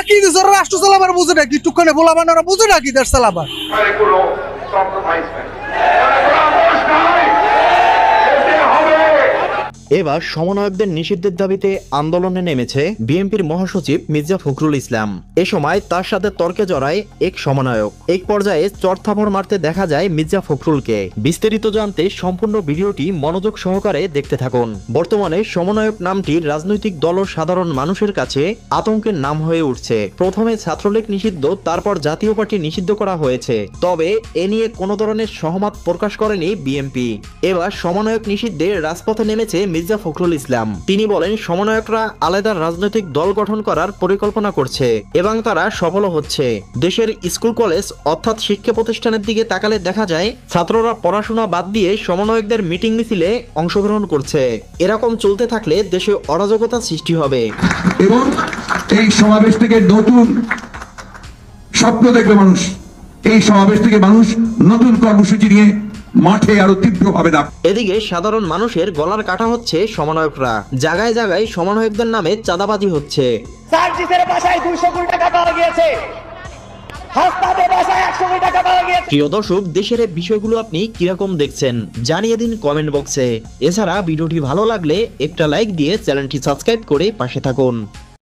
কি দিছে রাষ্ট্র চালাবার বুঝে নাকি টুকখানে বলা বানারা বুঝে নাকি দেশ চালাবার এবার সমন্বয়কদের নিষিদ্ধের দাবিতে আন্দোলনে নেমেছে বিএনপির মহাসচিব মির্জা ফখরুল ইসলাম। এ সময় তার সাথে তর্কে জড়ায় এক সমন্বয়ক। এক পর্যায়ে চড়থাপড় মারতে দেখা যায় মির্জা ফখরুলকে। বিস্তারিত জানতে সম্পূর্ণ ভিডিওটি মনোযোগ সহকারে দেখতে থাকুন। বর্তমানে সমন্বয়ক নামটি রাজনৈতিক দল ও সাধারণ মানুষের কাছে আতঙ্কের নাম হয়ে উঠছে। প্রথমে ছাত্রলীগ নিষিদ্ধ, তারপর জাতীয় পার্টি নিষিদ্ধ করা হয়েছে, তবে এ নিয়ে কোনো ধরনের সহমত প্রকাশ করেনি বিএনপি। এবার সমন্বয়ক নিষিদ্ধে রাজপথে নেমেছে মির্জা ফখরুল ইসলাম। তিনি বলেন, সমন্বয়করা আলাদা রাজনৈতিক দল গঠন করার পরিকল্পনা করছে এবং তারা সফল হচ্ছে। দেশের স্কুল কলেজ অর্থাৎ শিক্ষা প্রতিষ্ঠানের দিকে তাকালে দেখা যায় ছাত্ররা পড়াশোনা বাদ দিয়ে সমন্বয়কদের মিটিং মিছিলে অংশগ্রহণ করছে। এরকম চলতে থাকলে দেশে অরাজকতা সৃষ্টি হবে এবং এই সমাবেশ থেকে নতুন স্বপ্ন দেখবে মানুষ। এই সমাবেশ থেকে মানুষ নতুন কর্মসূচি নিয়ে মাঠে আরো তীব্র হবে না। এদিকে সাধারণ মানুষের গলার কাটা হচ্ছে সমন্বয়করা। জায়গায় জায়গায় সমন্বয়কদের নামে চাঁদাবাজি হচ্ছে। সার্জিসের বাসায় 200 কোটি টাকা পাওয়া গিয়েছে, হাসনাতের বাসায় 100 কোটি টাকা পাওয়া গিয়েছে। প্রিয় দর্শক, দেশের এই বিষয়গুলো আপনি কিরকম দেখছেন জানিয়ে দিন কমেন্ট বক্সে। এছাড়া ভিডিওটি ভালো লাগলে একটা লাইক দিয়ে চ্যানেলটি সাবস্ক্রাইব করে পাশে থাকুন।